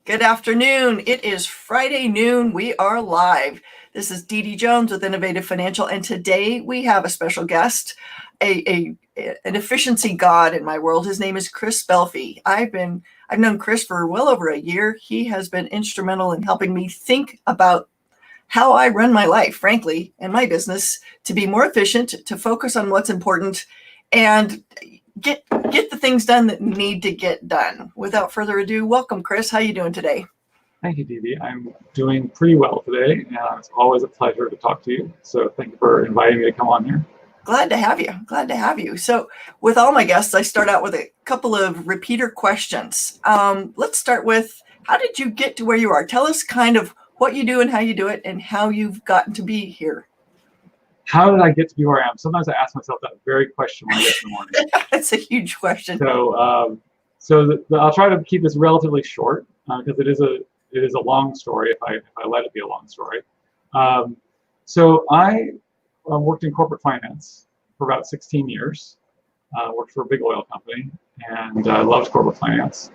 Good afternoon. It is Friday noon. We are live. This is DeDe Jones with Innovative Financial, and today we have a special guest, an efficiency god in my world. His name is Chris Belfi. I've known Chris for well over a year. He has been instrumental in helping me think about how I run my life, frankly, and my business to be more efficient, to focus on what's important, and get the things done that need to get done. Without further ado, welcome, Chris. How are you doing today? Thank you, DeDe. I'm doing pretty well today, and it's always a pleasure to talk to you. So thank you for inviting me to come on here. Glad to have you. Glad to have you. So with all my guests, I start out with a couple of repeater questions. Let's start with, how did you get to where you are? Tell us kind of what you do and how you do it and how you've gotten to be here. How did I get to be where I am? Sometimes I ask myself that very question when I get in the morning. That's a huge question. So, I'll try to keep this relatively short because it is a long story if I let it be a long story. So I worked in corporate finance for about 16 years. Worked for a big oil company and loved corporate finance.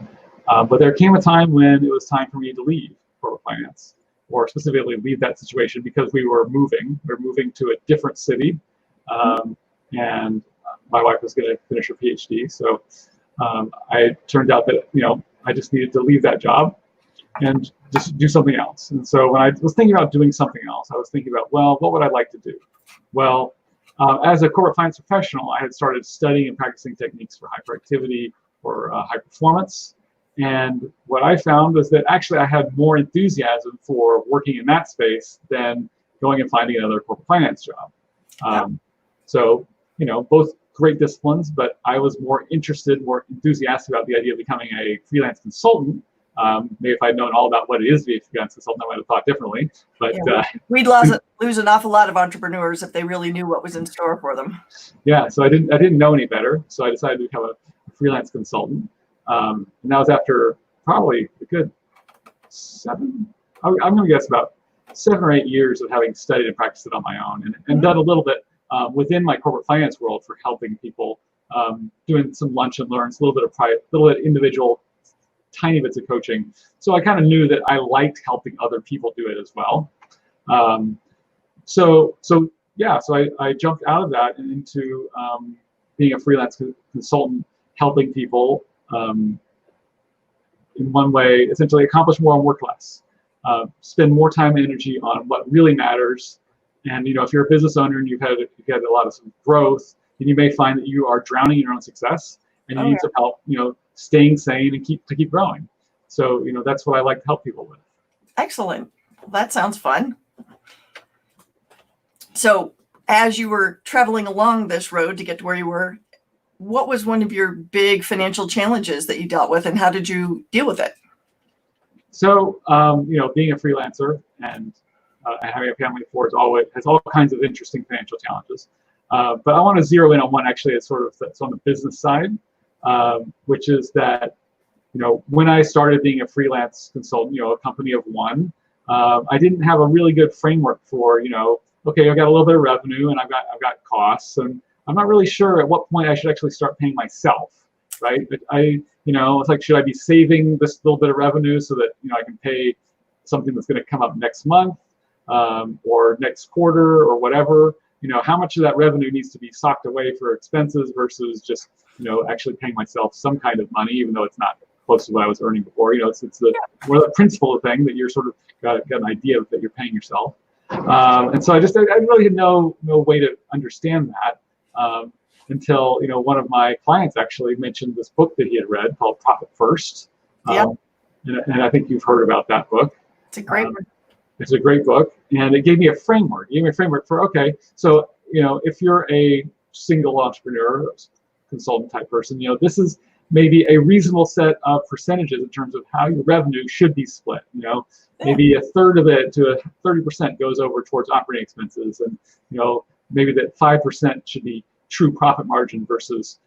But there came a time when it was time for me to leave corporate finance, or specifically leave that situation, because we were moving. We were moving to a different city, and my wife was going to finish her PhD. So I turned out that I just needed to leave that job and just do something else. And so when I was thinking about doing something else, I was thinking about, well, what would I like to do? Well, as a corporate finance professional, I had started studying and practicing techniques for high productivity or high performance. And what I found was that actually I had more enthusiasm for working in that space than going and finding another corporate finance job. So, both great disciplines, but I was more interested, more enthusiastic about the idea of becoming a freelance consultant. Maybe if I'd known all about what it is to be a freelance consultant, I might have thought differently. But we'd lose an awful lot of entrepreneurs if they really knew what was in store for them. Yeah, so I didn't know any better, so I decided to become a freelance consultant. And that was after probably a good I'm going to guess about 7 or 8 years of having studied and practiced it on my own, and done a little bit within my corporate finance world for helping people, doing some lunch and learns, a little bit of private, a little bit individual, tiny bits of coaching. So I kind of knew that I liked helping other people do it as well. So I jumped out of that and into being a freelance consultant, helping people in one way, essentially accomplish more and work less, spend more time and energy on what really matters. And if you're a business owner and you've had a lot of some growth, then you may find that you are drowning in your own success, and you need some help, staying sane and keep growing. So that's what I like to help people with. Excellent. That sounds fun. So as you were traveling along this road to get to where you were, what was one of your big financial challenges that you dealt with, and how did you deal with it? So, being a freelancer and having a family of four has all kinds of interesting financial challenges. But I want to zero in on one actually that's on the business side, which is that, when I started being a freelance consultant, a company of one, I didn't have a really good framework for, okay, I've got a little bit of revenue and I've got costs, and I'm not really sure at what point I should actually start paying myself, right? But it's like, should I be saving this little bit of revenue so that, I can pay something that's going to come up next month or next quarter or whatever? How much of that revenue needs to be socked away for expenses versus just, actually paying myself some kind of money, even though it's not close to what I was earning before. It's the principal thing that you're sort of got an idea of that you're paying yourself. And so I really had no way to understand that. Until one of my clients actually mentioned this book that he had read called Profit First. And I think you've heard about that book. It's a great book. It's a great book, and it gave me a framework. It gave me a framework for, okay, so if you're a single entrepreneur, consultant type person, this is maybe a reasonable set of percentages in terms of how your revenue should be split. Maybe a third of it to 30% goes over towards operating expenses, and maybe that 5% should be true profit margin versus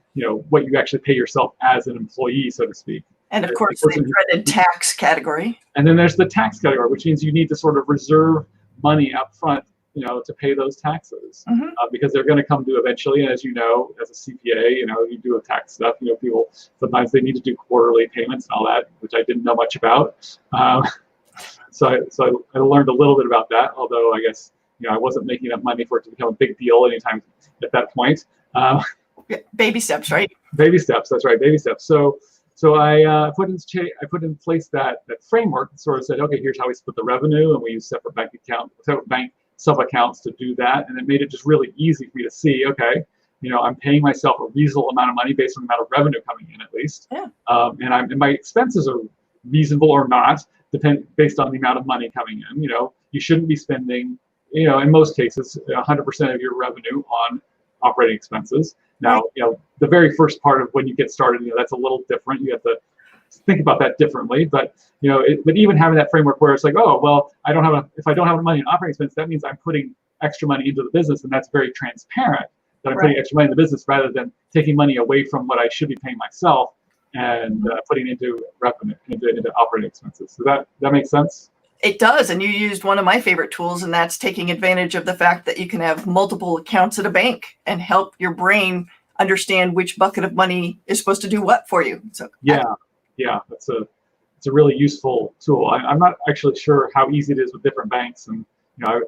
what you actually pay yourself as an employee, so to speak. And of course, the dreaded tax category. And then there's the tax category, which means you need to sort of reserve money up front to pay those taxes, Mm-hmm. because they're going to come due eventually. And as you know, as a CPA, you do tax stuff. People sometimes they need to do quarterly payments and all that, which I didn't know much about. So I learned a little bit about that. Although I guess I wasn't making enough money for it to become a big deal anytime at that point. Baby steps, right? Baby steps. That's right, baby steps. So I put in place that framework that sort of said, okay, here's how we split the revenue, and we use separate bank sub accounts to do that, and it made it just really easy for me to see, okay, I'm paying myself a reasonable amount of money based on the amount of revenue coming in, at least, Yeah. And my expenses are reasonable or not, based on the amount of money coming in. You shouldn't be spending, in most cases, 100% of your revenue on operating expenses. Now, the very first part of when you get started, that's a little different. You have to think about that differently. But but even having that framework where it's like, oh, well, if I don't have money in operating expense, that means I'm putting extra money into the business, and that's very transparent that I'm putting extra money in the business rather than taking money away from what I should be paying myself and putting into revenue, into operating expenses. So that makes sense. It does, and you used one of my favorite tools, and that's taking advantage of the fact that you can have multiple accounts at a bank and help your brain understand which bucket of money is supposed to do what for you. So yeah, it's a really useful tool. I'm not actually sure how easy it is with different banks, and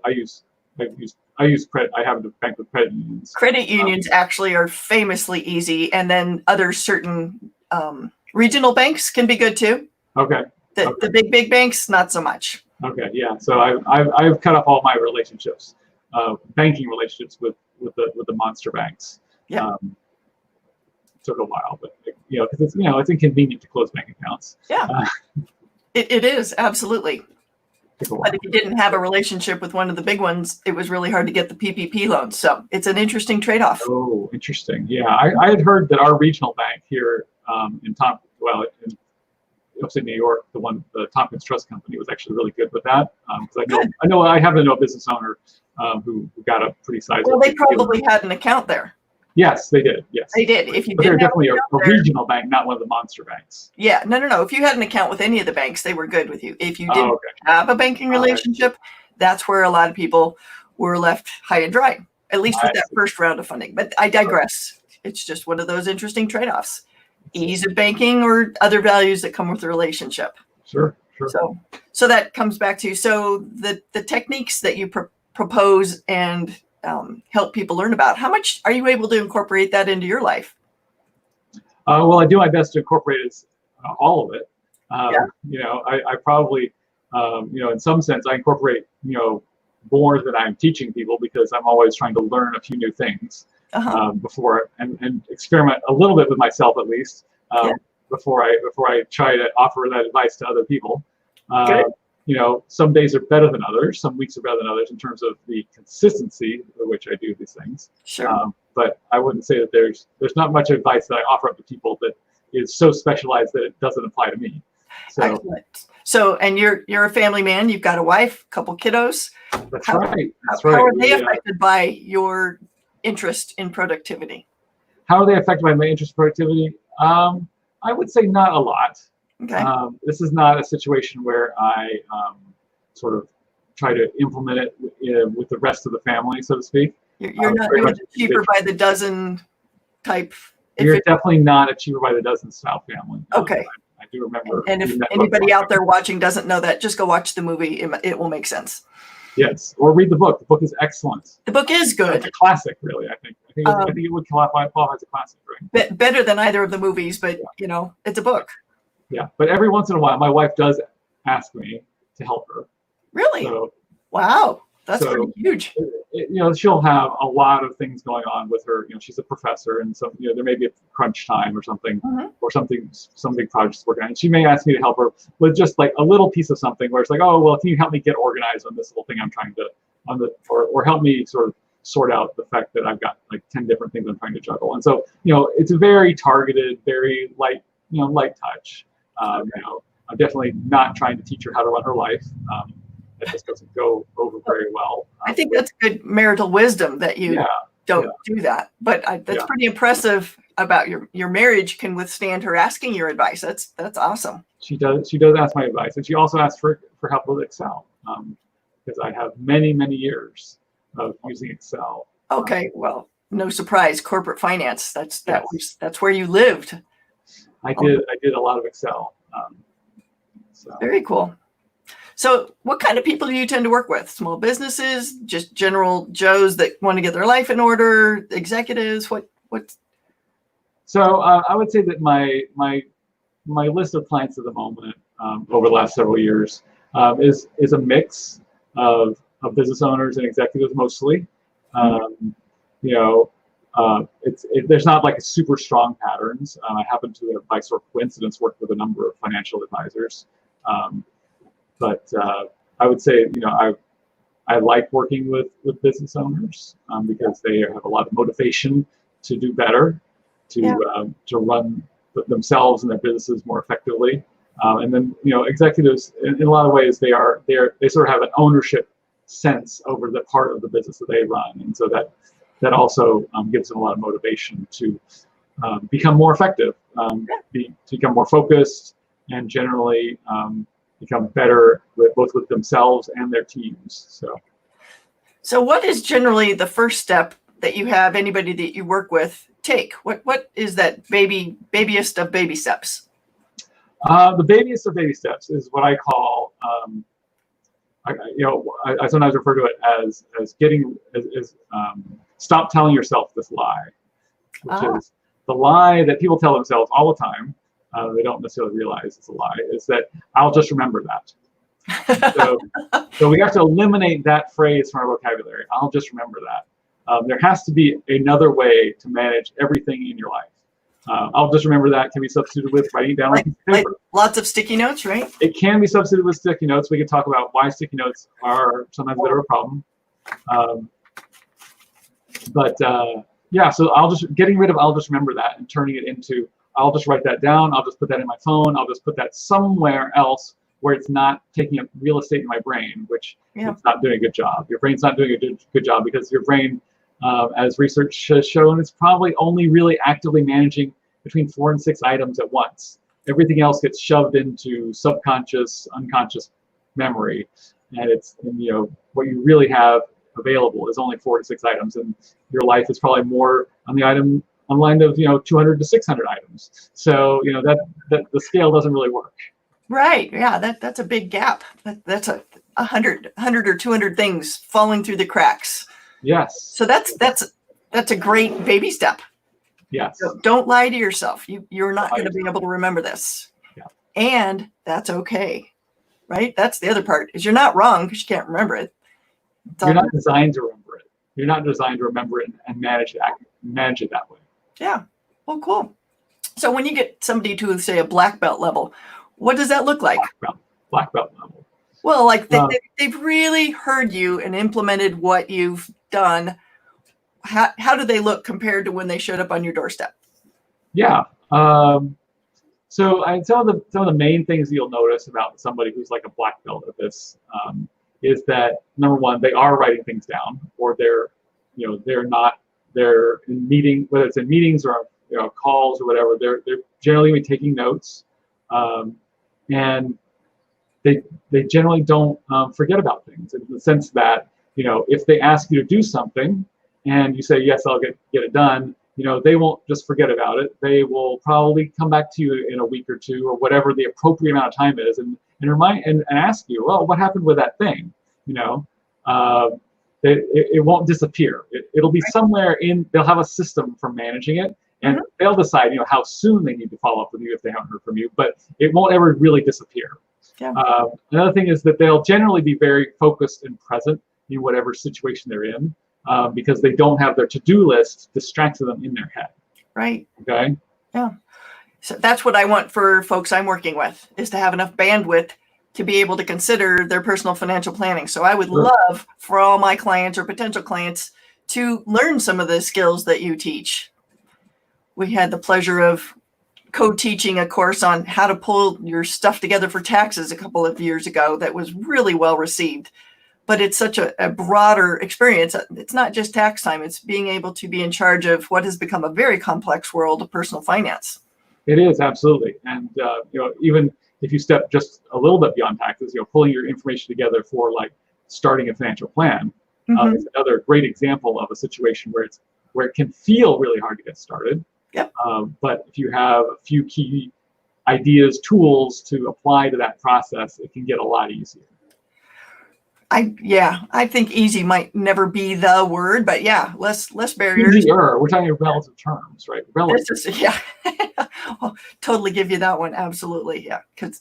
I use credit. I have a bank with credit unions. Credit unions actually are famously easy, and then other certain regional banks can be good too. Okay. The big banks, not so much. Okay, yeah. So I've cut off all my relationships, banking relationships with the monster banks. Yeah. Took a while, but because it's inconvenient to close bank accounts. Yeah. It is absolutely. But if you didn't have a relationship with one of the big ones, it was really hard to get the PPP loans. So it's an interesting trade-off. Oh, interesting. Yeah, I had heard that our regional bank here in upstate New York, the Tompkins Trust Company, was actually really good with that. Because I happen to know a business owner who got a pretty sizable. Well, they probably had an account there. Yes, they did. Yes, they did. If you but they're definitely a regional bank, not one of the monster banks. Yeah, no. If you had an account with any of the banks, they were good with you. If you didn't have a banking relationship, that's where a lot of people were left high and dry, at least with that first round of funding. But I digress. It's just one of those interesting trade-offs. Ease of banking or other values that come with the relationship. Sure. So that comes back to the techniques that you propose and help people learn about. How much are you able to incorporate that into your life? Well, I do my best to incorporate all of it. I probably, in some sense, I incorporate, more than I'm teaching people, because I'm always trying to learn a few new things before and experiment a little bit with myself, at least, before I try to offer that advice to other people. Some days are better than others. Some weeks are better than others in terms of the consistency with which I do these things. Sure. But I wouldn't say that there's not much advice that I offer up to people that is so specialized that it doesn't apply to me. Excellent. So, and you're a family man. You've got a wife, a couple kiddos. That's right. How are they affected by your interest in productivity? How are they affected by my interest in productivity? I would say not a lot. Okay. This is not a situation where I sort of try to implement it with the rest of the family, so to speak. You're not doing the cheaper by the dozen type. You're definitely not a cheaper by the dozen style family. Okay. I do remember. And if anybody out there watching doesn't know that, just go watch the movie. It will make sense. Yes, or read the book. The book is excellent. The book is good. It's a classic, really. I think it would qualify as a classic, right? Better than either of the movies, but it's a book. Yeah, but every once in a while, my wife does ask me to help her. Really? Wow, that's pretty huge. She'll have a lot of things going on with her. She's a professor, and so there may be a crunch time or something, or some big projects working on. And she may ask me to help her with just like a little piece of something where it's like, oh, well, can you help me get organized on this little thing I'm trying to or help me sort of sort out the fact that I've got like 10 different things I'm trying to juggle. And so it's a very targeted, very light touch. I'm definitely not trying to teach her how to run her life. That just doesn't go over very well. I think that's good marital wisdom that you don't do that. But that's pretty impressive about your marriage can withstand her asking your advice. That's awesome. She does ask my advice, and she also asks for help with Excel, because I have many years of using Excel. Okay, well, no surprise, corporate finance. That's Yes. where you lived. I did a lot of Excel. So. Very cool. So what kind of people do you tend to work with? Small businesses, just general Joes that want to get their life in order, executives? What? So I would say that my list of clients at the moment, over the last several years, is a mix of business owners and executives mostly. There's not like a super strong patterns. I happen to, by sort of coincidence, work with a number of financial advisors. But I would say, I like working with business owners because they have a lot of motivation to do better, to run themselves and their businesses more effectively. And then, executives, in a lot of ways, they sort of have an ownership sense over the part of the business that they run, and so that also gives them a lot of motivation to become more effective, become more focused, and generally become better both with themselves and their teams. So what is generally the first step that you have anybody that you work with take? What is that babyest of baby steps? The babyest of baby steps is what I call, I sometimes refer to it as stop telling yourself this lie, which is the lie that people tell themselves all the time. They don't necessarily realize it's a lie, is that I'll just remember that. So we have to eliminate that phrase from our vocabulary. I'll just remember that. There has to be another way to manage everything in your life. I'll just remember that can be substituted with writing it down on paper. Lots of sticky notes, right? It can be substituted with sticky notes. We can talk about why sticky notes are sometimes a bit of a problem. So I'll just remember that and turning it into, I'll just write that down. I'll just put that in my phone. I'll just put that somewhere else where it's not taking up real estate in my brain, which it's not doing a good job. Your brain's not doing a good job because your brain, as research has shown, is probably only really actively managing between 4 and 6 items at once. Everything else gets shoved into subconscious, unconscious memory, and what you really have available is only 4 to 6 items, and your life is probably more on the line of 200 to 600 items. So that the scale doesn't really work. Right. Yeah. That's a big gap. That's 100 or 200 things falling through the cracks. Yes. So that's a great baby step. Yes. So don't lie to yourself. You're not going to be able to remember this. Yeah. And that's okay. Right. That's the other part, is you're not wrong because you can't remember it. You're not designed to remember it. You're not designed to remember it and manage it that way. Yeah. Well, cool. So when you get somebody to, say, a black belt level, what does that look like? Black belt level. Well, like they've really heard you and implemented what you've done. How do they look compared to when they showed up on your doorstep? Yeah. So some of the main things that you'll notice about somebody who's like a black belt at this is that, number one, they are writing things down, or they're in meeting, whether it's in meetings or calls or whatever, they're generally taking notes, and they generally don't forget about things, in the sense that if they ask you to do something and you say yes, I'll get it done, they won't just forget about it. They will probably come back to you in a week or two, or whatever the appropriate amount of time is, and remind and ask you, well, what happened with that thing? It won't disappear. It'll be somewhere they'll have a system for managing it, and they'll decide, how soon they need to follow up with you if they haven't heard from you, but it won't ever really disappear. Yeah. Another thing is that they'll generally be very focused and present in whatever situation they're in, because they don't have their to-do list distracting them in their head. Right. Okay. Yeah. So that's what I want for folks I'm working with, is to have enough bandwidth to be able to consider their personal financial planning. So I would love for all my clients or potential clients to learn some of the skills that you teach. We had the pleasure of co-teaching a course on how to pull your stuff together for taxes a couple of years ago that was really well received. But it's such a broader experience. It's not just tax time. It's being able to be in charge of what has become a very complex world of personal finance. It is, absolutely. And even if you step just a little bit beyond taxes, pulling your information together for like starting a financial plan, Mhm. Is another great example of a situation where it can feel really hard to get started. Yep. But if you have a few key ideas, tools to apply to that process, it can get a lot easier. I think easy might never be the word, but yeah, less barriers. Easier. We're talking relative terms, right? Relative. This is, yeah. I'll totally give you that one. Absolutely. Yeah. Because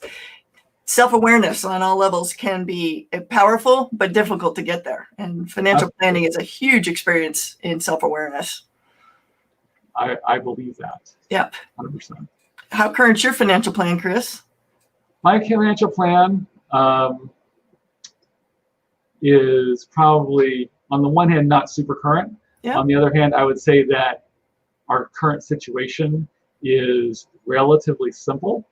self-awareness on all levels can be powerful, but difficult to get there. And financial planning is a huge experience in self-awareness. I believe that. Yep. 100%. How current's your financial plan, Chris? My financial plan is probably, on the one hand, not super current. Yep. On the other hand, I would say that our current situation is relatively simple.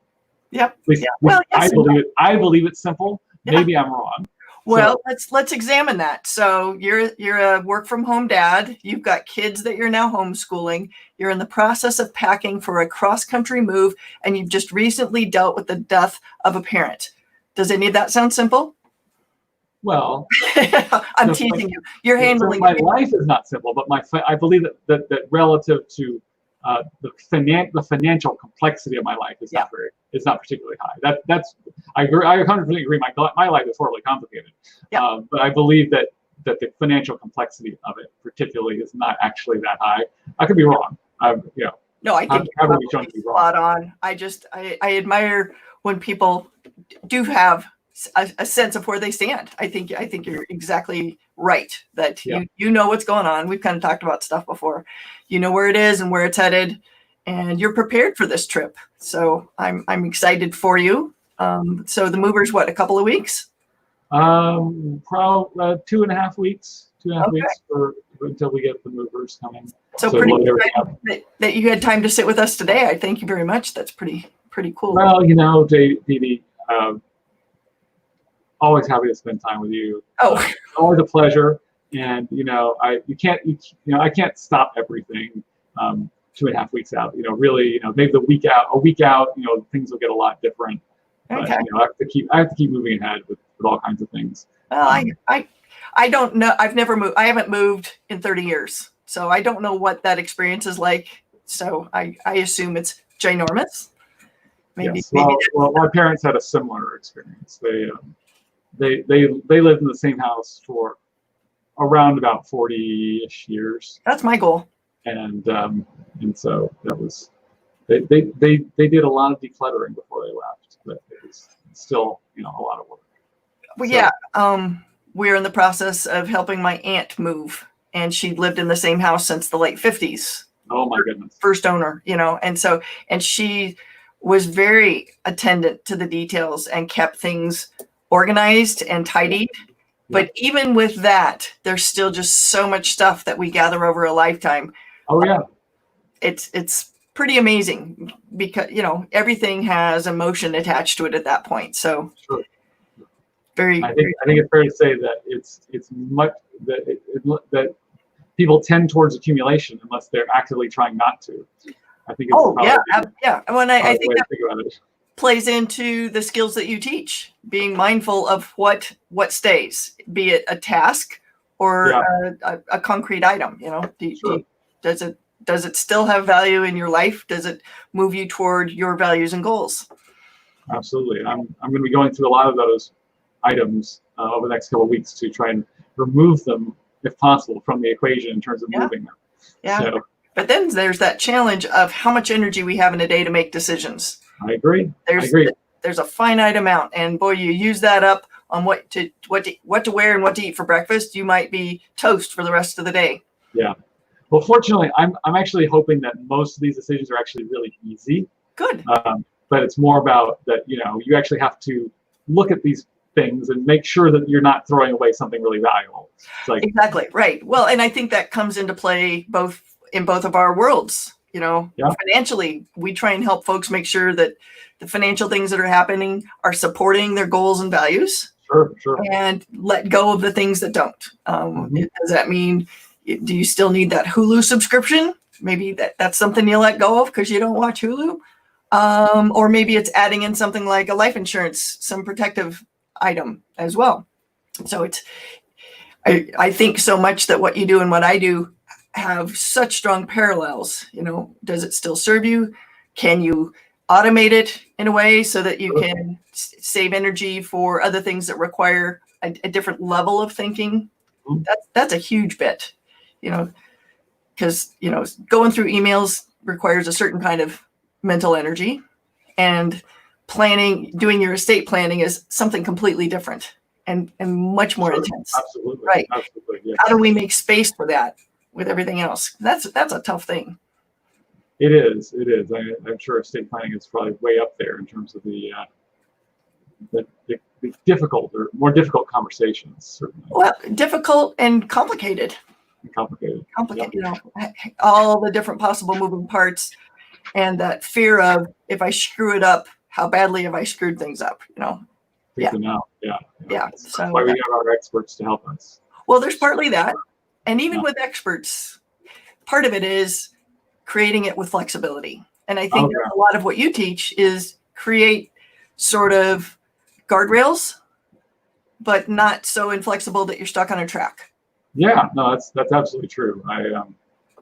Yep. At least, Well, yes, I believe it's simple. Yeah. Maybe I'm wrong. Well, let's examine that. So you're a work from home dad. You've got kids that you're now homeschooling. You're in the process of packing for a cross country move, and you've just recently dealt with the death of a parent. Does any of that sound simple? Well, I'm teasing you. You're handling my life is not simple, but I believe that relative to the financial complexity of my life is not particularly high. I agree. I 100% agree. My life is horribly complicated. Yeah. But I believe that the financial complexity of it, particularly, is not actually that high. I could be wrong. No, I think you're probably spot on. I admire when people do have a sense of where they stand. I think you're exactly right that you know what's going on. We've kind of talked about stuff before. You know where it is and where it's headed, and you're prepared for this trip. So I'm excited for you. So the mover's what, a couple of weeks? Probably 2.5 weeks. 2.5 weeks until we get the movers coming. So pretty excited that you had time to sit with us today. I thank you very much. That's pretty cool. Well, DeDe, always happy to spend time with you. Oh, always a pleasure. And I can't stop everything 2.5 weeks out. Really, maybe a week out, things will get a lot different. But okay. I have to keep moving ahead with all kinds of things. Well, I don't know. I've never moved. I haven't moved in 30 years, so I don't know what that experience is like. So I assume it's ginormous. Maybe. Yes. Well, my parents had a similar experience. They lived in the same house for around about 40-ish years. That's my goal. And so that was they did a lot of decluttering before they left, but it was still a lot of work. Well, so, yeah. We're in the process of helping my aunt move, and she lived in the same house since the late 50s. Oh my goodness. First owner, and she was very attentive to the details and kept things organized and tidied. Yeah. But even with that, there's still just so much stuff that we gather over a lifetime. Oh yeah. It's pretty amazing because everything has emotion attached to it at that point. So sure. I think it's fair to say that it's much that people tend towards accumulation unless they're actively trying not to. I think it's yeah. Well, I think that plays into the skills that you teach, being mindful of what stays, be it a task or a concrete item. Does it still have value in your life? Does it move you toward your values and goals? Absolutely. I'm going to be going through a lot of those items over the next couple of weeks to try and remove them, if possible, from the equation in terms of moving them. Yeah. So, but then there's that challenge of how much energy we have in a day to make decisions. I agree. There's a finite amount, and boy, you use that up on what to wear and what to eat for breakfast. You might be toast for the rest of the day. Yeah. Well, fortunately, I'm actually hoping that most of these decisions are actually really easy. Good. But it's more about that you actually have to look at these things and make sure that you're not throwing away something really valuable. Exactly right. Well, and I think that comes into play in both of our worlds. Financially, we try and help folks make sure that the financial things that are happening are supporting their goals and values. Sure. And let go of the things that don't. Does that mean, do you still need that Hulu subscription? Maybe that's something you let go of because you don't watch Hulu. Or maybe it's adding in something like a life insurance, some protective item as well. So I think so much that what you do and what I do have such strong parallels. Does it still serve you? Can you automate it in a way so that you can save energy for other things that require a different level of thinking? That's a huge bit, because going through emails requires a certain kind of mental energy, and doing your estate planning is something completely different and much more intense. Absolutely. Right. Absolutely. Yes. How do we make space for that with everything else? That's a tough thing. It is. I'm sure estate planning is probably way up there in terms of the difficult or more difficult conversations, certainly. Well, difficult and complicated. Complicated. All the different possible moving parts, and that fear of, if I screw it up, how badly have I screwed things up? Yeah. That's why we have our experts to help us. Well, there's partly that, and even with experts, part of it is creating it with flexibility. And I think a lot of what you teach is create sort of guardrails, but not so inflexible that you're stuck on a track. Yeah, no, that's absolutely true.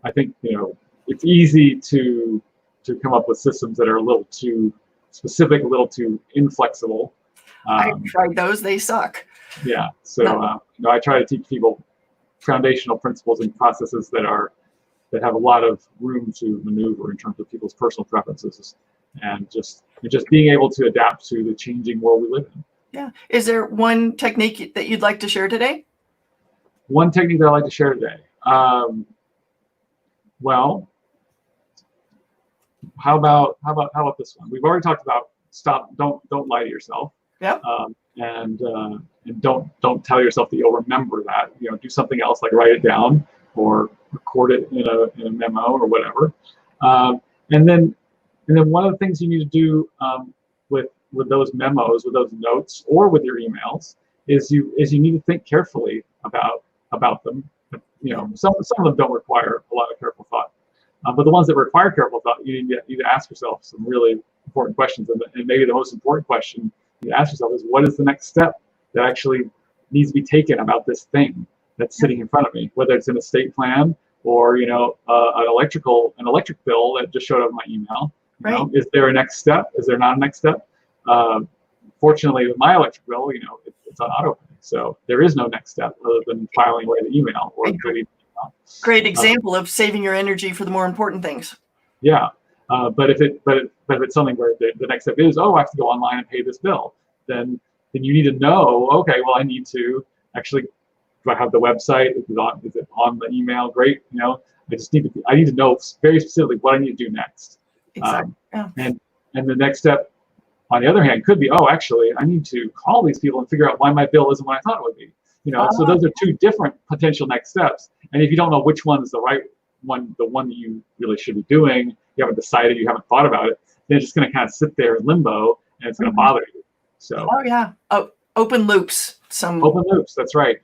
I think it's easy to come up with systems that are a little too specific, a little too inflexible. I've tried those; they suck. Yeah, so I try to teach people foundational principles and processes that have a lot of room to maneuver in terms of people's personal preferences, and just being able to adapt to the changing world we live in. Yeah. Is there one technique that you'd like to share today? One technique that I'd like to share today. Well, how about this one? We've already talked about don't lie to yourself. Yeah. And don't tell yourself that you'll remember that. Do something else, like write it down or record it in a memo or whatever. And then one of the things you need to do with those memos, with those notes, or with your emails is you need to think carefully about them. Some of them don't require a lot of careful thought, but the ones that require careful thought, you need to ask yourself some really important questions. And maybe the most important question you ask yourself is, what is the next step that actually needs to be taken about this thing that's sitting in front of me, whether it's an estate plan or an electric bill that just showed up in my email. Right. Is there a next step? Is there not a next step? Fortunately, with my electric bill, it's on auto pay, so there is no next step other than filing away the email or creating the email. Great example of saving your energy for the more important things. Yeah, but if it's something where the next step is, I have to go online and pay this bill, then you need to know, okay, well, I need to actually, do I have the website? Is it on the email? Great. I need to know very specifically what I need to do next. Exactly. And the next step, on the other hand, could be, actually, I need to call these people and figure out why my bill isn't what I thought it would be. So those are two different potential next steps. And if you don't know which one is the right one, the one that you really should be doing, you haven't decided, you haven't thought about it, then it's just going to kind of sit there in limbo, and it's going to bother you. So. Oh yeah. Open loops. Open loops. That's right.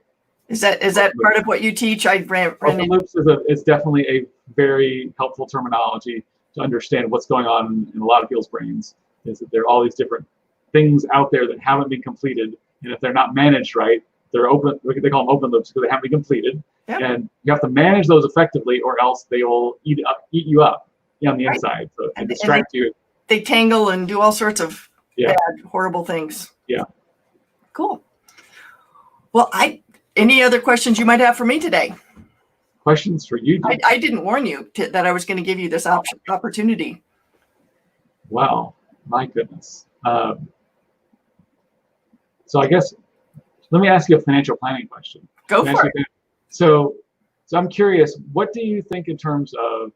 Is that part of what you teach? Open loops is definitely a very helpful terminology to understand what's going on in a lot of people's brains. Is that there are all these different things out there that haven't been completed, and if they're not managed right, they're open. They call them open loops because they haven't been completed, and you have to manage those effectively, or else they will eat you up on the inside. So and distract you. They tangle and do all sorts of bad, horrible things. Yeah. Cool. Well, any other questions you might have for me today? Questions for you? I didn't warn you that I was going to give you this opportunity. Wow, my goodness. So I guess, let me ask you a financial planning question. Go for it. So I'm curious, what do you think in terms of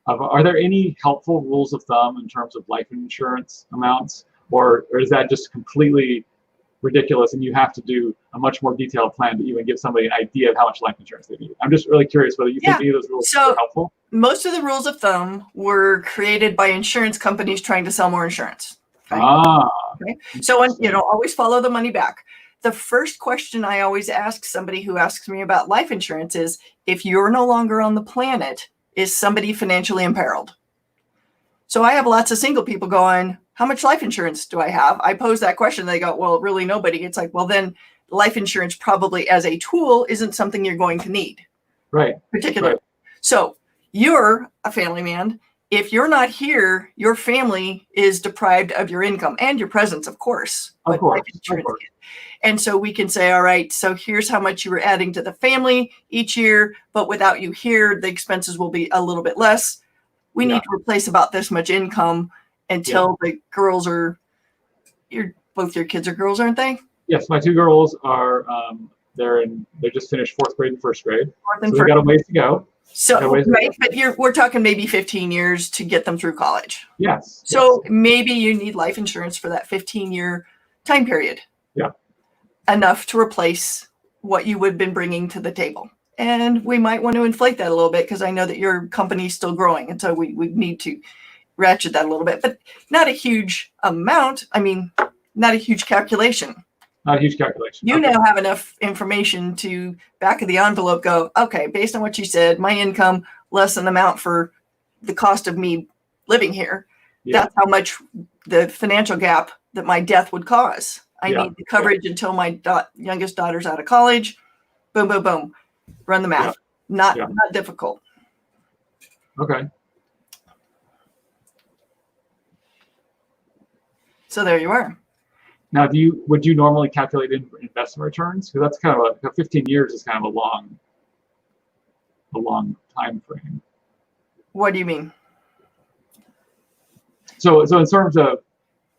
are there any helpful rules of thumb in terms of life insurance amounts, or is that just completely ridiculous and you have to do a much more detailed plan to even give somebody an idea of how much life insurance they need? I'm just really curious whether you think any of those rules are helpful. Most of the rules of thumb were created by insurance companies trying to sell more insurance. Okay? Okay. So always follow the money back. The first question I always ask somebody who asks me about life insurance is, if you're no longer on the planet, is somebody financially imperiled? So I have lots of single people going, how much life insurance do I have? I pose that question. They go, well, really nobody. It's like, well, then life insurance probably as a tool isn't something you're going to need. Right. Particularly. Right. So you're a family man. If you're not here, your family is deprived of your income and your presence, of course. Of course. Life insurance is. And so we can say, all right, so here's how much you were adding to the family each year, but without you here, the expenses will be a little bit less. We need to replace about this much income until the girls are, both your kids are girls, aren't they? Yes, my 2 girls are, they just finished 4th grade and 1st grade. So they got a ways to go. So, right, but we're talking maybe 15 years to get them through college. Yes. So maybe you need life insurance for that 15-year time period. Yeah. Enough to replace what you would have been bringing to the table. And we might want to inflate that a little bit because I know that your company is still growing. And so we need to ratchet that a little bit, but not a huge amount. I mean, not a huge calculation. Not a huge calculation. You now have enough information to back of the envelope go, okay, based on what you said, my income less an amount for the cost of me living here. Yeah. That's how much the financial gap that my death would cause. I need the coverage until my youngest daughter's out of college. Boom, boom, boom. Run the math. Not difficult. Okay. So there you are. Now, would you normally calculate investment returns? Because that's kind of 15 years is kind of a long time frame. What do you mean? So in terms of,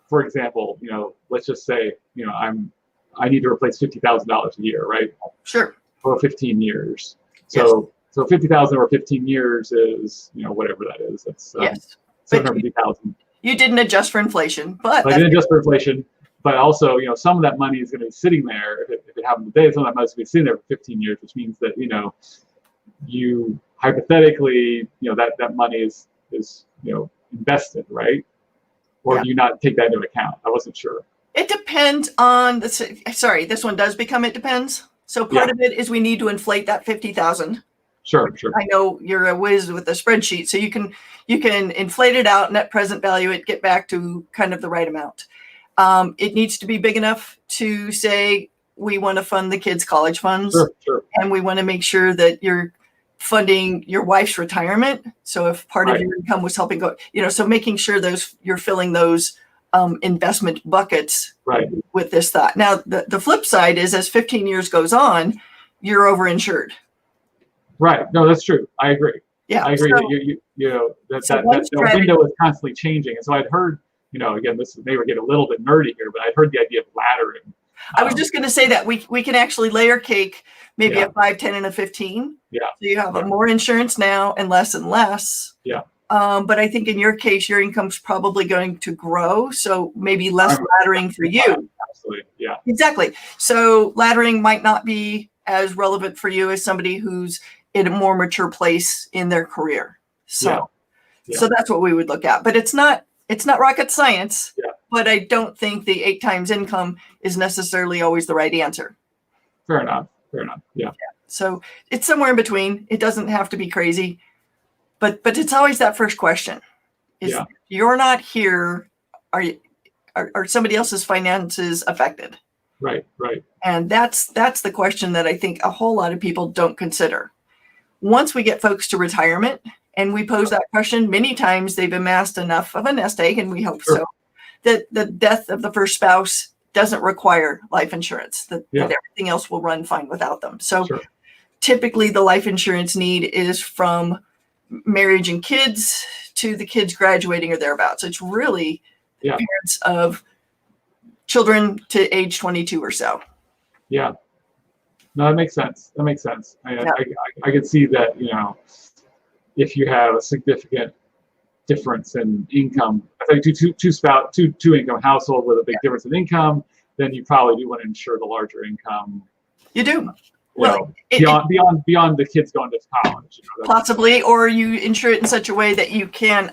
for example, let's just say, I need to replace $50,000 a year, right? Sure. For 15 years. So so 50,000 over 15 years is, whatever that is. That's 750,000. You didn't adjust for inflation, but I didn't adjust for inflation. But also, some of that money is going to be sitting there. If it happened today, some of that money is going to be sitting there for 15 years, which means that, you hypothetically, that money is invested, right? Or do you not take that into account? I wasn't sure. It depends on this one does become it depends. So part of it is we need to inflate that 50,000. Sure. I know you're a whiz with a spreadsheet, so you can inflate it out, net present value it, get back to kind of the right amount. It needs to be big enough to say we want to fund the kids' college funds, sure. And we want to make sure that you're funding your wife's retirement. So if part of your income was helping go, so making sure you're filling those investment buckets with this thought. Now, the flip side is as 15 years goes on, you're overinsured. Right. No, that's true. I agree. Yeah. I agree that that window is constantly changing. And so I'd heard, again, this may get a little bit nerdy here, but I'd heard the idea of laddering. I was just going to say that we can actually layer cake, maybe a 5, 10, and a 15. Yeah. So you have more insurance now and less and less. Yeah. But I think in your case, your income's probably going to grow. So maybe less laddering for you. Absolutely. Yeah. Exactly. So laddering might not be as relevant for you as somebody who's in a more mature place in their career. So, so that's what we would look at. But it's not rocket science. Yeah. But I don't think the 8 times income is necessarily always the right answer. Fair enough. Yeah. So it's somewhere in between. It doesn't have to be crazy, but it's always that first question: is you're not here? Are somebody else's finances affected? Right. And that's the question that I think a whole lot of people don't consider. Once we get folks to retirement and we pose that question, many times they've amassed enough of a nest egg, and we hope so, that the death of the first spouse doesn't require life insurance, that everything else will run fine without them. So typically the life insurance need is from marriage and kids to the kids graduating or thereabouts. It's really the parents of children to age 22 or so. Yeah. No, that makes sense. I could see that, if you have a significant difference in income, I think two income household with a big difference in income, then you probably do want to insure the larger income. You do. Beyond the kids going to college. Possibly, or you insure it in such a way that you can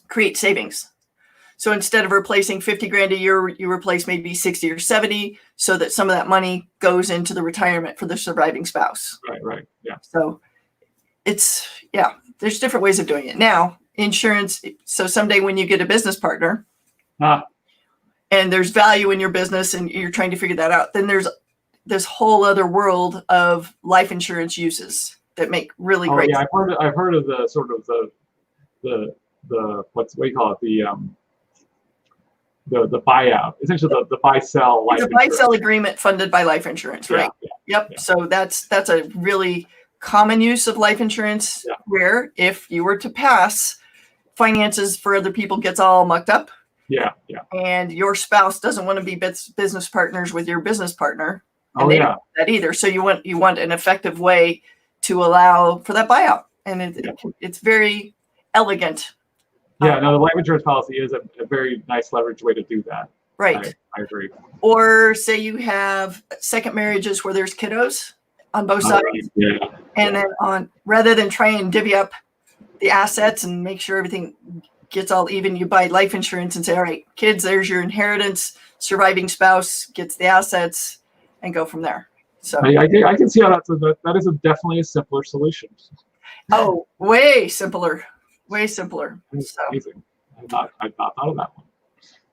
create savings. So instead of replacing 50 grand a year, you replace maybe 60 or 70 so that some of that money goes into the retirement for the surviving spouse. Right. Yeah. So there's different ways of doing it. Now, insurance. So someday when you get a business partner, and there's value in your business and you're trying to figure that out, then there's this whole other world of life insurance uses that make really great yeah, sense. I've heard of the sort of the what do you call it, the buyout, essentially the buy-sell life It's a insurance. buy-sell agreement funded by life insurance, right? Yep. So that's a really common use of life insurance, where if you were to pass, finances for other people gets all mucked up. Yeah. And your spouse doesn't want to be business partners with your business partner. And Oh, they yeah. don't want that either. So you want an effective way to allow for that buyout. And it's very elegant. Yeah, no, the life insurance policy is a very nice leverage way to do that. Right. I agree. Or say you have second marriages where there's kiddos on both sides. Yeah. And then rather than try and divvy up the assets and make sure everything gets all even, you buy life insurance and say, all right, kids, there's your inheritance, surviving spouse gets the assets, and go from there. So I can see how that is definitely a simpler solution. Oh, way simpler. Way simpler. That's So, amazing. I've not thought of that one.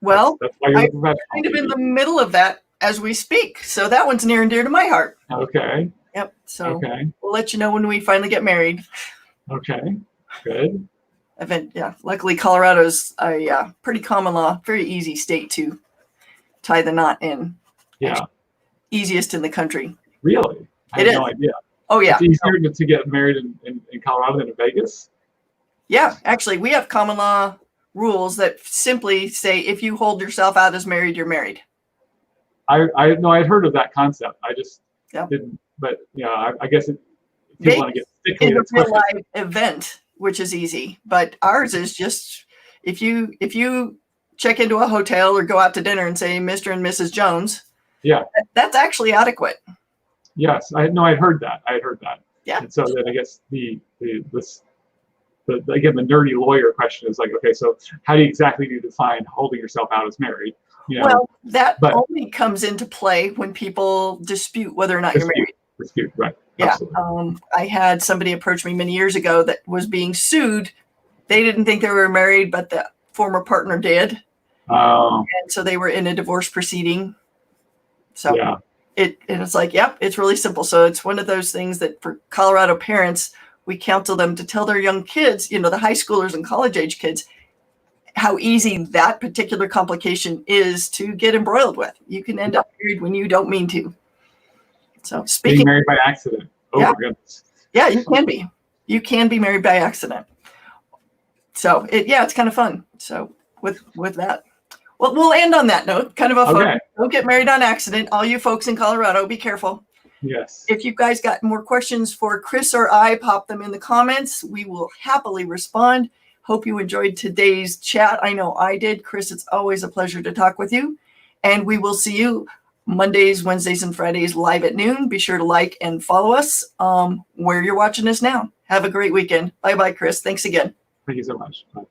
well, That's why you're I'm a professional. kind of in the middle of that as we speak. So that one's near and dear to my heart. Okay. Yep. So Okay. we'll let you know when we finally get married. Okay. Good. Luckily, Colorado's a pretty common law, very easy state to tie the knot in. Yeah. Easiest in the country. Really? I had no idea. Oh, yeah. It's easier to get married in Colorado than in Vegas? Yeah, actually, we have common law rules that simply say if you hold yourself out as married, you're married. I'd heard of that concept. I just didn't. But I guess people want to get stickly. It's a real live event, which is easy. But ours is just if you check into a hotel or go out to dinner and say Mr. and Mrs. Jones. Yeah, that's actually adequate. Yes, I'd heard that. Yeah. And so then I guess the nerdy lawyer question is like, okay, so how do you exactly define holding yourself out as married? Well, only comes into play when people dispute whether or not you're married. Dispute, right? Yeah. Absolutely. I had somebody approach me many years ago that was being sued. They didn't think they were married, but the former partner did. And so they were in a divorce proceeding. So it's like, it's really simple. So it's one of those things that for Colorado parents, we counsel them to tell their young kids, the high schoolers and college age kids, how easy that particular complication is to get embroiled with. You can end up married when you don't mean to. So being married by accident. Oh my goodness. Yeah, you can be. You can be married by accident. So it's kind of fun. So with that. Well, we'll end on that note. Kind of a fun. Okay. Don't get married on accident. All you folks in Colorado, be careful. Yes. If you guys got more questions for Chris or I, pop them in the comments. We will happily respond. Hope you enjoyed today's chat. I know I did. Chris, it's always a pleasure to talk with you. And we will see you Mondays, Wednesdays, and Fridays live at noon. Be sure to like and follow us where you're watching us now. Have a great weekend. Bye-bye, Chris. Thanks again. Thank you so much. Bye.